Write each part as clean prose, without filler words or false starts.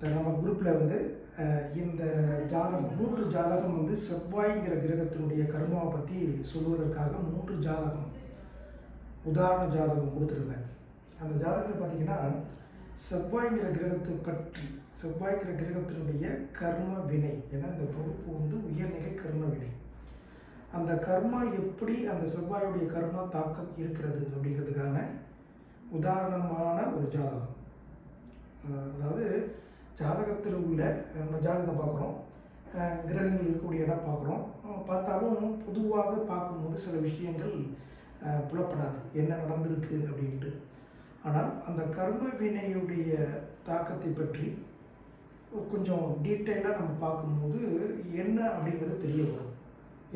நம்ம குரூப்பில் வந்து இந்த ஜாதகம் 3 ஜாதகம் வந்து செவ்வாய்ங்கிற கிரகத்தினுடைய கர்மாவை பற்றி சொல்வதற்காக 3 ஜாதகம் உதாரண ஜாதகம் கொடுத்துருந்தேன். அந்த ஜாதகத்தை பார்த்திங்கன்னா செவ்வாய்ங்கிற கிரகத்தை பற்றி செவ்வாய்ங்கிற கிரகத்தினுடைய கர்ம வினை, ஏன்னா இந்த பொறுப்பு வந்து உயர்நிலை கர்ம வினை, அந்த கர்மா எப்படி அந்த செவ்வாயுடைய கர்மா தாக்கம் இருக்கிறது அப்படிங்கிறதுக்கான உதாரணமான ஒரு ஜாதகம். அதாவது ஜாதகத்தில் உள்ள நம்ம ஜாதகத்தை பார்க்குறோம், கிரகங்கள் இருக்கக்கூடிய இடம் பார்க்குறோம், பார்த்தாலும் பொதுவாக பார்க்கும்போது சில விஷயங்கள் புலப்படாது என்ன நடந்திருக்கு அப்படின்ட்டு. ஆனால் அந்த கர்ம வினையுடைய தாக்கத்தை பற்றி கொஞ்சம் டீட்டெயிலாக நம்ம பார்க்கும்போது என்ன அப்படிங்கிறது தெரிய வரும்,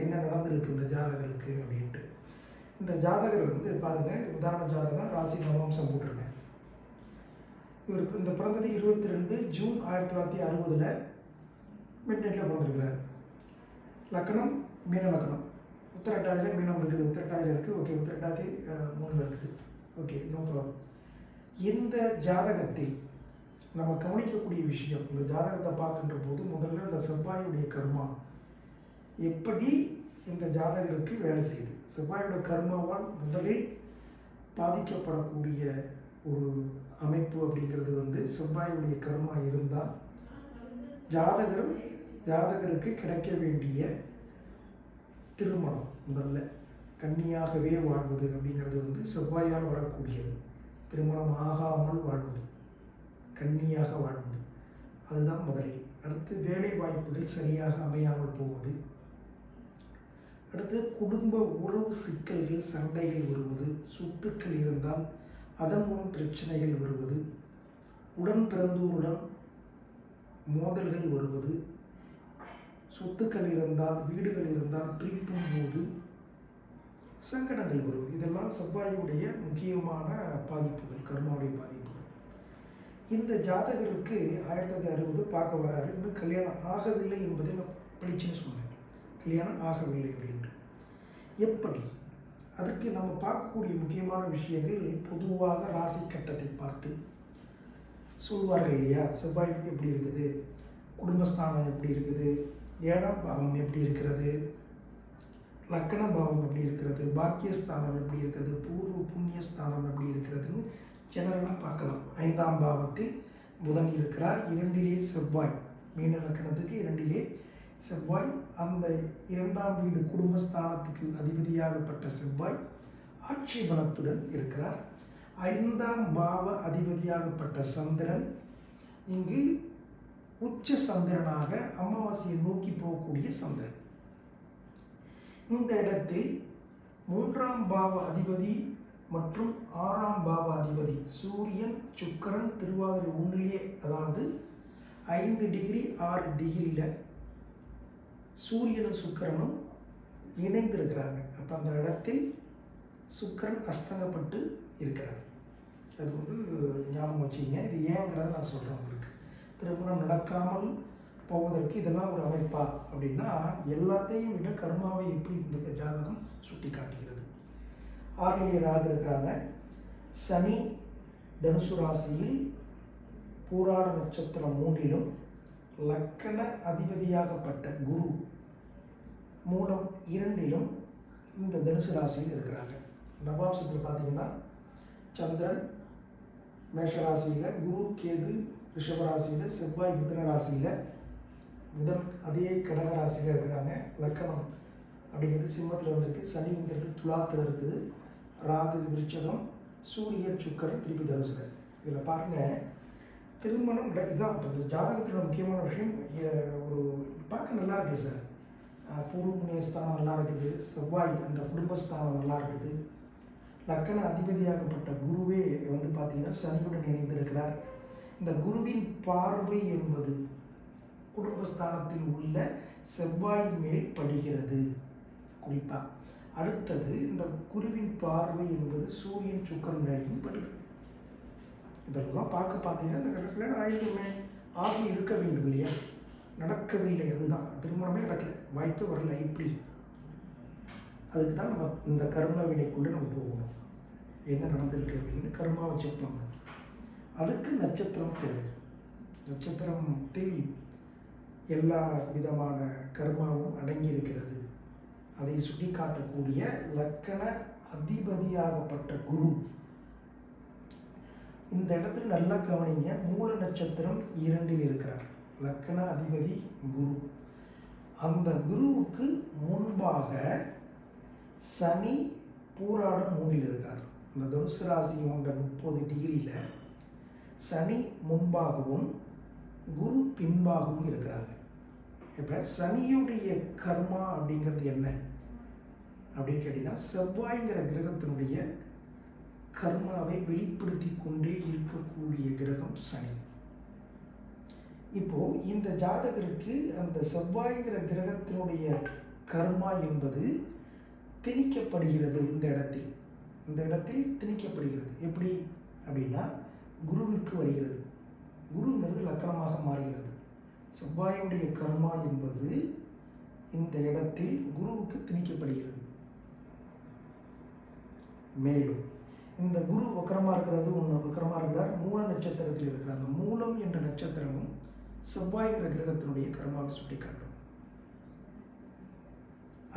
என்ன நடந்திருக்கு இந்த ஜாதகருக்கு அப்படின்ட்டு. இந்த ஜாதகர் வந்து பாருங்கள், உதாரண ஜாதகம் ராசி நவம்சம் போட்டிருக்கேன். இவர் இந்த பிறந்தது 22 ஜூன் 1960 மிட்நைட்டில் பிறந்திருக்கிறார். லக்னம் மீன லக்னம், உத்திரட்டாதியில் மீனம் இருக்குது, உத்திரட்டாதியில் இருக்குது, ஓகே, உத்திரட்டாதி 3 இருக்குது, ஓகே, நோ ப்ராப்ளம். இந்த ஜாதகத்தில் நம்ம கவனிக்கக்கூடிய விஷயம், இந்த ஜாதகத்தை பார்க்கின்ற போது முதல்ல இந்த செவ்வாயுடைய கர்மா எப்படி இந்த ஜாதகருக்கு வேலை செய்யுது. செவ்வாயுடைய கர்மாவால் முதலில் பாதிக்கப்படக்கூடிய ஒரு அமைப்பு அப்படிங்கிறது வந்து செவ்வாயுடைய கர்மா இருந்தால் ஜாதகருக்கு கிடைக்க வேண்டிய திருமணம், முதல்ல கன்னியாகவே வாழ்வது அப்படிங்கிறது வந்து செவ்வாயால் வரக்கூடியது. திருமணம் ஆகாமல் வாழ்வது, கன்னியாக வாழ்வது, அதுதான் முதலில். அடுத்து வேலை வாய்ப்புகள் சரியாக அமையாமல் போவது, அடுத்து குடும்ப உறவு சிக்கல்கள் சண்டைகள் வருவது, சொத்துக்கள் இருந்தால் அதன் மூலம் பிரச்சனைகள் வருவது, உடன் பிறந்தோருடன் மோதல்கள் வருவது, சொத்துக்கள் இருந்தால் வீடுகள் இருந்தால் பிரிக்கும் போது சங்கடங்கள் வருவது, இதெல்லாம் செவ்வாயுடைய முக்கியமான பாதிப்புகள், கர்மாவுடைய பாதிப்புகள். இந்த ஜாதகருக்கு 1960 பார்க்க வராரு, இன்னும் கல்யாணம் ஆகவில்லை என்பதை நான் படிச்சுன்னு சொன்னேன், கல்யாணம் ஆகவில்லை அப்படின்ட்டு. எப்படி அதுக்கு நம்ம பார்க்கக்கூடிய முக்கியமான விஷயங்கள், பொதுவாக ராசி கட்டத்தை பார்த்து சொல்வார்கள் இல்லையா, செவ்வாய் எப்படி இருக்குது, குடும்பஸ்தானம் எப்படி இருக்குது, 7ஆம் பாவம் எப்படி இருக்கிறது, லக்கண பாவம் எப்படி இருக்கிறது, பாக்கியஸ்தானம் எப்படி இருக்கிறது, பூர்வ புண்ணியஸ்தானம் எப்படி இருக்கிறதுன்னு ஜெனரலாக பார்க்கலாம். 5ஆம் பாவத்தில் புதன் இருக்கிறார், 2லே செவ்வாய், மீன லக்கணத்துக்கு 2லே செவ்வாய், அந்த 2ஆம் வீடு குடும்பஸ்தானத்துக்கு அதிபதியாகப்பட்ட செவ்வாய் ஆட்சி பலத்துடன் இருக்கிறார். 5ஆம் பாவ அதிபதியாகப்பட்ட சந்திரன் இங்கு உச்ச சந்திரனாக அமாவாசையை நோக்கி போகக்கூடிய சந்திரன். இந்த இடத்தில் 3ஆம் பாவ அதிபதி மற்றும் 6ஆம் பாவ அதிபதி சூரியன் சுக்கிரன் திருவாதிரை 1லே, அதாவது 5 டிகிரி 6 டிகிரியில் சூரியனும் சுக்கிரனும் இணைந்திருக்கிறாங்க. அப்போ அந்த இடத்தில் சுக்கிரன் அஸ்தங்கப்பட்டு இருக்கிறார். அது வந்து ஞாபகம் வச்சுங்க. இது ஏங்கிறத நான் சொல்கிறேன் உங்களுக்கு. திருமணம் நடக்காமல் போவதற்கு இதெல்லாம் ஒரு அமைப்பா அப்படின்னா, எல்லாத்தையும் விட கர்மாவை எப்படி இந்த ஜாதகம் சுட்டி காட்டுகிறது. 6லே ராகு இருக்கிறாங்க. சனி தனுசு ராசியில் பூராட நட்சத்திரம் 3லும், லக்கண அதிபதியாகப்பட்ட குரு மூலம் 2லும் இந்த தனுசு ராசியில் இருக்கிறாங்க. நவாம்சத்தில் பார்த்தீங்கன்னா சந்திரன் மேஷராசியில், குரு கேது ரிஷபராசியில், செவ்வாய் மிதுன ராசியில், புதன் அதே கடக ராசியில் இருக்கிறாங்க. லக்கணம் அப்படிங்கிறது சிம்மத்தில் வந்திருக்கு, சனிங்கிறது துலாத்தில் இருக்குது, ராகு விருச்சகம், சூரியன் சுக்கரன் திருப்பி தனுசுல. இதில் பாருங்கள், திருமணம் இதுதான் இந்த ஜாதகத்தோட முக்கியமான விஷயம். ஒரு பார்க்க நல்லா இருக்குது சார், பூர்வ புண்ணியஸ்தானம் நல்லா இருக்குது, செவ்வாய் அந்த குடும்பஸ்தானம் நல்லா இருக்குது, லக்கண அதிபதியாகப்பட்ட குருவே வந்து பார்த்தீங்கன்னா சனியுடன் இணைந்திருக்கிறார். இந்த குருவின் பார்வை என்பது குடும்பஸ்தானத்தில் உள்ள செவ்வாய் மேல் படுகிறது குறிப்பாக. அடுத்தது இந்த குருவின் பார்வை என்பது சூரியன் சுக்கிரன் மேலேயும் படுது. இதெல்லாம் பார்த்தீங்கன்னா இந்த கல்யாணம் ஆயிரமே ஆகி இருக்க வேண்டும் இல்லையா, நடக்கவில்லை, அதுதான் திருமணமே நடக்கலை, வாய்ப்பு வரல. இப்படி அதுக்கு தான் நம்ம இந்த கர்ம வினைக்குள்ளே நம்ம போகணும். என்ன நடந்திருக்கு அப்படின்னு கர்மாவை செக் பண்ணணும். அதுக்கு நட்சத்திரம் தேவை. நட்சத்திரத்தில் எல்லா விதமான கர்மாவும் அடங்கியிருக்கிறது. அதை சுட்டி காட்டக்கூடிய லக்கண அதிபதியாகப்பட்ட குரு. இந்த இடத்துல நல்லா கவனிங்க, மூல நட்சத்திரம் 2இல் இருக்கிறார். லக்கண அதிபதி குரு. அந்த குருவுக்கு முன்பாக சனி பூராடம் 3இல் இருக்கார். இந்த தனுசு ராசி கொண்ட 30 டிகிரியில் சனி முன்பாகவும் குரு பின்பாகவும் இருக்கிறாங்க. இப்போ சனியுடைய கர்மா அப்படிங்கிறது என்ன அப்படின்னு கேட்டீங்கன்னா, செவ்வாய்ங்கிற கிரகத்தினுடைய கர்மாவை வெளிப்படுத்தி கொண்டே இருக்கக்கூடிய கிரகம் சனி. இப்போ இந்த ஜாதகருக்கு அந்த செவ்வாய்ங்கிற கிரகத்தினுடைய கர்மா என்பது திணிக்கப்படுகிறது. இந்த இடத்தில் திணிக்கப்படுகிறது. எப்படி அப்படின்னா, குருவிற்கு வருகிறது. குருங்கிறது லக்கணமாக மாறுகிறது. செவ்வாயுடைய கர்மா என்பது இந்த இடத்தில் குருவுக்கு திணிக்கப்படுகிறது. மேலும் இந்த குரு வக்கரமாக இருக்கிறது வக்கரமாக இருக்கிறார். மூல நட்சத்திரத்தில் இருக்கிறார். அந்த மூலம் என்ற நட்சத்திரமும் செவ்வாய்ங்கிற கிரகத்தினுடைய கர்மாவை சுட்டி காட்டும்.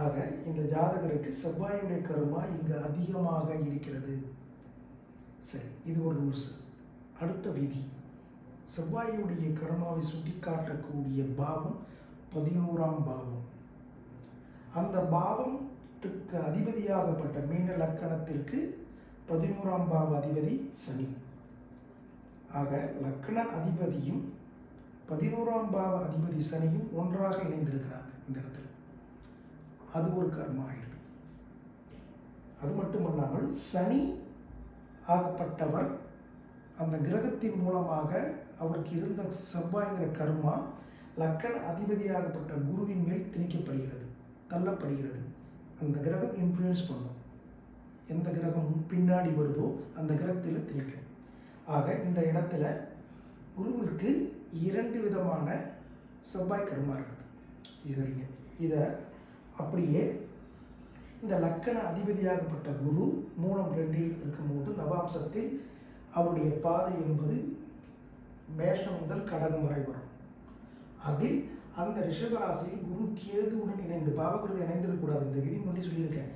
ஆக இந்த ஜாதகருக்கு செவ்வாயுடைய கர்மா இங்கு அதிகமாக இருக்கிறது. சரி, இது ஒரு ரூல்ஸ். அடுத்த விதி, செவ்வாயுடைய கர்மாவை சுட்டி காட்டக்கூடிய பாவம் 11ஆம் பாவம். அந்த பாவத்துக்கு அதிபதியாகப்பட்ட மீன லக்கணத்திற்கு 11ஆம் பாவ அதிபதி சனி. ஆக லக்கண அதிபதியும் 11ஆம் பாவ அதிபதி சனியும் ஒன்றாக இணைந்திருக்கிறாங்க இந்த இடத்துல. அது ஒரு கர்மா ஆயிடுது. அது மட்டுமல்லாமல் சனி ஆகப்பட்டவர் அந்த கிரகத்தின் மூலமாக அவருக்கு இருந்த செவ்வாய்ங்கிற கர்மா லக்கண அதிபதியாகப்பட்ட குருவின் மேல் திணிக்கப்படுகிறது, தள்ளப்படுகிறது. அந்த கிரகம் இன்ஃப்ளூயன்ஸ் பண்ணும். எந்த கிரகம் பின்னாடி வருதோ அந்த கிரகத்தில் திணிக்கும். ஆக இந்த இடத்துல குருவிற்கு 2 விதமான செவ்வாய் கர்மா இருக்குது. சரிங்க, இதை அப்படியே இந்த லக்கண அதிபதியாகப்பட்ட குரு மூலம் 2இல் இருக்கும்போது நவாம்சத்தில் அவருடைய பாதை என்பது மேஷம் முதல் கடகம் வரை வரும். அதில் அந்த ரிஷபராசியில் குரு கேதுவுடன் இணைந்து, பாவகுரு இணைந்திருக்கக்கூடாது. இந்த விதி முன்னாடி சொல்லியிருக்கேன்.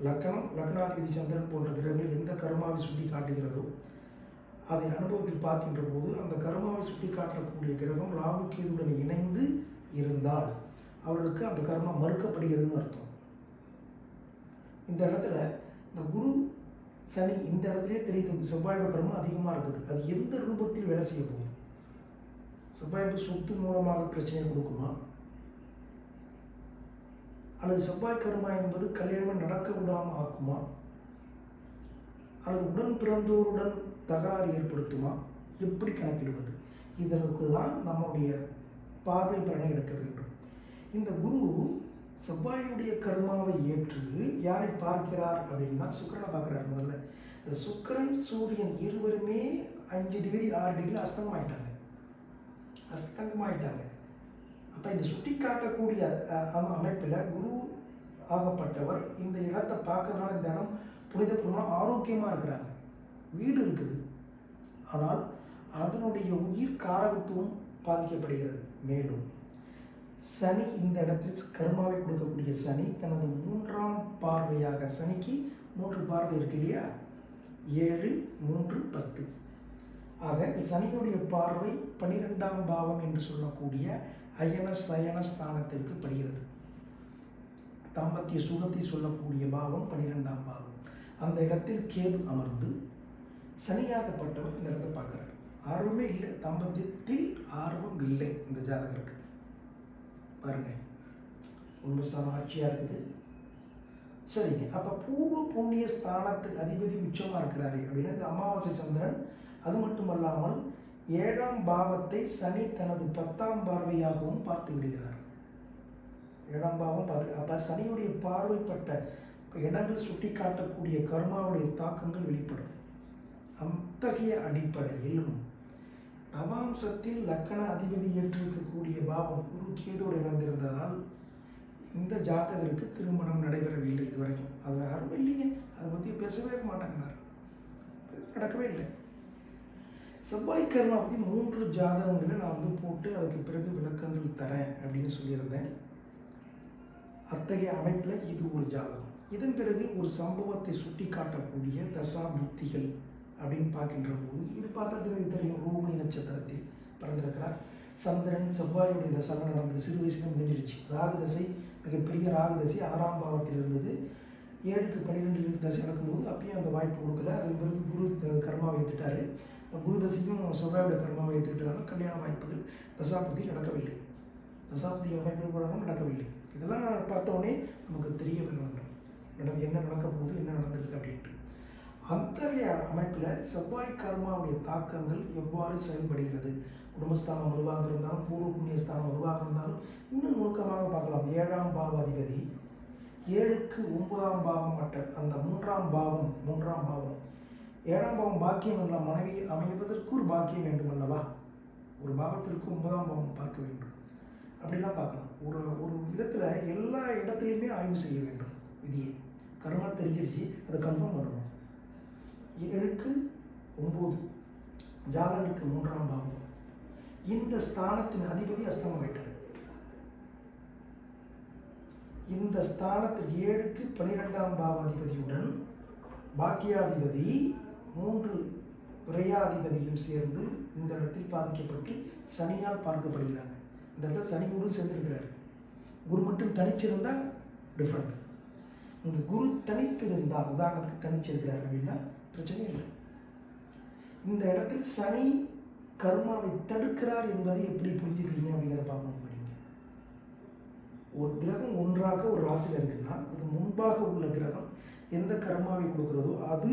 லக்னாதிபதி சந்திரன் போன்ற கிரகங்கள் எந்த கர்மாவை சுட்டி காட்டுகிறதோ அதை அனுபவத்தில் பார்க்கின்ற போது அந்த கர்மாவை சுட்டி காட்டக்கூடிய கிரகம் ராகு கேதுவுடன் இணைந்து இருந்தால் அவர்களுக்கு அந்த கர்மா மறுக்கப்படுகிறதுன்னு அர்த்தம். இந்த இடத்துல இந்த குரு சனி இந்த இடத்துலேயே தெரியுது செவ்வாயோட கர்மா அதிகமாக இருக்குது. அது எந்த ரூபத்தில் வேலை செய்ய போகும்? செவ்வாயோட சொத்து மூலமாக பிரச்சனை கொடுக்குமா, அல்லது செவ்வாய் கர்மா என்பது கல்யாணம் நடக்க விடாமல் ஆக்குமா, அல்லது உடன் பிறந்தோருடன் தகராறு ஏற்படுத்துமா? எப்படி கணக்கிடுவது? இதற்கு தான் நம்முடைய பார்வை பலனை எடுக்க வேண்டும். இந்த குரு செவ்வாயுடைய கர்மாவை ஏற்று யாரை பார்க்கிறார் அப்படின்னா சுக்கிரனை பார்க்கிறார். முதல்ல இந்த சுக்கிரன் சூரியன் இருவருமே 5 டிகிரி 6 டிகிரி அஸ்தங்கமாயிட்டாங்க. அப்போ இந்த சுட்டி காட்டக்கூடிய அமைப்பில் குரு ஆகப்பட்டவர் இந்த இடத்தை பார்க்கறதுனால இந்த இடம் புனிதப்பூர்வமாக ஆரோக்கியமாக இருக்கிறாங்க. வீடு இருக்குது, ஆனால் அதனுடைய உயிர் காரகத்துவம் பாதிக்கப்படுகிறது. மேலும் சனி இந்த இடத்தில் கர்மாவை கொடுக்கக்கூடிய சனி தனது 3ஆம் பார்வையாக, சனிக்கு 3 பார்வை இருக்கு இல்லையா, 7, 3, 10. ஆக சனியுடைய பார்வை 12ஆம் பாவம் என்று சொல்லக்கூடிய அயன சயன ஸ்தானத்திற்கு படுகிறது. தாம்பத்திய சுகத்தை சொல்லக்கூடிய பாவம் 12ஆம் பாவம். அந்த இடத்தில் கேது அமர்ந்து சனியாகப்பட்டவர் இந்த இடத்தை பார்க்குறார். ஆர்வமே இல்லை, தாம்பத்தியத்தில் ஆர்வம் இல்லை இந்த ஜாதகருக்கு. பாருங்க, 9 ஸ்தானம் ஆட்சியாக இருக்குது. சரிங்க, அப்போ பூர்வ புண்ணிய ஸ்தானத்துக்கு அதிபதி உச்சமாக இருக்கிறாரு அப்படின்னா அமாவாசை சந்திரன். அது மட்டுமல்லாமல் 7ஆம் பாவத்தை சனி தனது 10ஆம் பார்வையாகவும் பார்த்து விடுகிறார். 7ஆம் பாவம் அப்போ சனியுடைய பார்வைப்பட்ட இடங்கள் சுட்டி காட்டக்கூடிய கர்மாவுடைய தாக்கங்கள் வெளிப்படும். அத்தகைய அடிப்படையில் நவாம்சத்தில் லக்கண அதிபதி ஏற்றிருக்கக்கூடிய பாவம் குரு கேதோடு இணைந்திருந்ததால் இந்த ஜாதகருக்கு திருமணம் நடைபெறவில்லை இதுவரைக்கும். அது யாரும் இல்லைங்க, அதை பற்றி பேசவே மாட்டாங்கன்னார், நடக்கவே இல்லை. செவ்வாய் கர்மா பற்றி 3 ஜாதகங்களை நான் வந்து போட்டு அதுக்கு பிறகு விளக்கங்கள் தரேன் அப்படின்னு சொல்லியிருந்தேன். அத்தகைய அமைப்பில் இது ஒரு ஜாதகம். இதன் பிறகு ஒரு சம்பவத்தை சுட்டி காட்டக்கூடிய தசா புத்திகள் அப்படின்னு பார்க்கின்ற போது இது பார்த்தா தெரியும். ரோகிணி நட்சத்திரத்தில் பிறந்திருக்கிறார். சந்திரன் செவ்வாயுடைய தசை நடந்தது, சிறு வயசுல முடிஞ்சிருச்சு. ராகு தசை மிகப்பெரிய ராகு தசை 6ஆம் பாவத்தில் இருந்தது. 7க்கு 12 தசை நடக்கும்போது அப்பயும் அந்த வாய்ப்பு கொடுக்கல. அது பிறகு குரு கர்மாவை ஏற்றுட்டாரு. குரு தசையும் செவ்வாயுடைய கர்மாவை ஏற்றுக்கிட்டதால கல்யாண வாய்ப்புகள் தசாபதி நடக்கவில்லை. தசாபதி அமைப்புகள் கூட நடக்கவில்லை. இதெல்லாம் பார்த்தோடனே நமக்கு தெரிய வேண்டும் என்ன நடக்க போகுது, என்ன நடந்திருக்கு அப்படின்ட்டு. அத்தகைய அமைப்பில் செவ்வாய் கர்மாவுடைய தாக்கங்கள் எவ்வாறு செயல்படுகிறது, குடும்பஸ்தானம் வலுவாக இருந்தாலும் பூர்வ புண்ணியஸ்தானம் வலுவாக இருந்தாலும் இன்னும் நுணுக்கமாக பார்க்கலாம். 7ஆம் பாவ அதிபதி 7க்கு 9ஆம் பாவம் அந்த 3ஆம் பாவம் 7ஆம் பாவம் பாக்கியம் அல்ல, மனைவி அமைவதற்கு ஒரு பாக்கியம் வேண்டும் அல்லவா. ஒரு பாவத்திற்கு 9ஆம் பாவம் பார்க்க வேண்டும். அப்படிலாம் பார்க்கலாம். ஒரு விதத்தில் எல்லா இடத்துலையுமே ஆய்வு செய்ய வேண்டும். விதியை கர்மா தெரிஞ்சிருச்சு, அதை கன்ஃபார்ம் பண்ணணும். 7க்கு 9 ஜாதகருக்கு 3ஆம் பாவம். இந்த ஸ்தானத்தின் அதிபதி அஸ்தமமாயிட்டார். இந்த ஸ்தானத்தில் 7க்கு 12ஆம் பாவ அதிபதியுடன் பாக்கியாதிபதி 3 விரையாதிபதியும் சேர்ந்து இந்த இடத்தில் பாதிக்கப்பட்டு சனியால் பார்க்கப்படுகிறாங்க. இந்த இடத்துல சனி குரு சேர்ந்திருக்கிறார். குரு மட்டும் தனிச்சிருந்தால் டிஃப்ரெண்ட். இங்கே குரு தனித்திருந்தால், உதாரணத்துக்கு தனிச்சிருக்கிறார் அப்படின்னா பிரச்சனை இல்லை. இந்த இடத்தில் சனி கர்மாவை தடுக்கிறார் என்பதை எப்படி புரிஞ்சுக்கிறீங்க அப்படிங்கிறத பார்க்கணும். ஒரு கிரகம் ஒன்றாக ஒரு ராசியில் இருக்குன்னா அது முன்பாக உள்ள கிரகம் எந்த கர்மாவை கொடுக்கிறதோ அது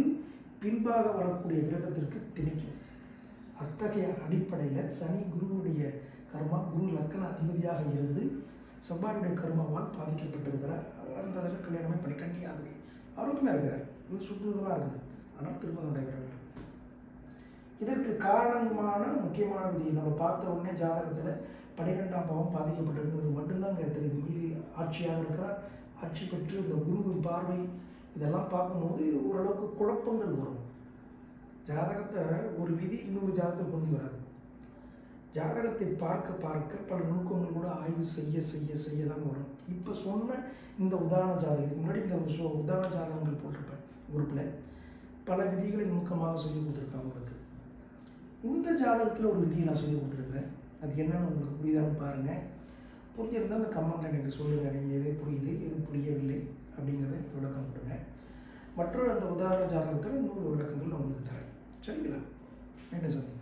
பின்பாக வரக்கூடிய கிரகத்திற்கு திணிக்கும். அத்தகைய அடிப்படையில் சனி குருவுடைய கர்மா, குரு லக்கண அதிபதியாக இருந்து செவ்வாயுடைய கர்மாவால் பாதிக்கப்பட்டிருக்கிறார். அந்த அதில் கல்யாணமே பண்ணி கண்ணியாகவே ஆரோக்கியமாக இருக்கிறார். இது சுற்றுலாக இருக்குது, ஆனால் திருமணம் நடைபெறவில்லை. இதற்கு காரணமான முக்கியமான விதி நம்ம பார்த்த உடனே ஜாதகத்தில் 12ஆம் பாவம் பாதிக்கப்பட்டிருக்கிறது மட்டும்தான் தெரியுது. மீதி ஆட்சியாக இருக்கிறார். ஆட்சி பெற்று இந்த குருவின் பார்வை இதெல்லாம் பார்க்கும்போது ஓரளவுக்கு குழப்பங்கள் வரும். ஜாதகத்தை ஒரு விதி இன்னொரு ஜாதகத்தை பொருந்தி வராது. ஜாதகத்தை பார்க்க பார்க்க பல நுணுக்கங்கள் கூட ஆய்வு செய்ய தான் வரும். இப்போ சொன்ன இந்த உதாரண ஜாதகத்துக்கு முன்னாடி இந்த உதாரண ஜாதகங்கள் போட்டிருப்பேன் குரூப்பில். பல விதிகளை நுணுக்கமாக சொல்லி கொடுத்துருப்பேன் உங்களுக்கு. இந்த ஜாதகத்தில் ஒரு விதியை நான் சொல்லி கொடுத்துருக்குறேன். அது என்னென்னு உங்களுக்கு புரியுதான்னு பாருங்கள். புரிஞ்சிருந்தால் அந்த கமெண்ட்டில் எனக்கு சொல்லுங்கள். நீங்கள் எது புரியுது எது புரியவில்லை அப்படிங்கிறத எனக்கு விளக்கம் கொடுங்க. மற்றொரு அந்த உதாரண ஜாதகத்தில் 100 விளக்கங்கள் நான் உங்களுக்கு தரேன். சரிங்களா? என்ன சொல்லுங்கள்.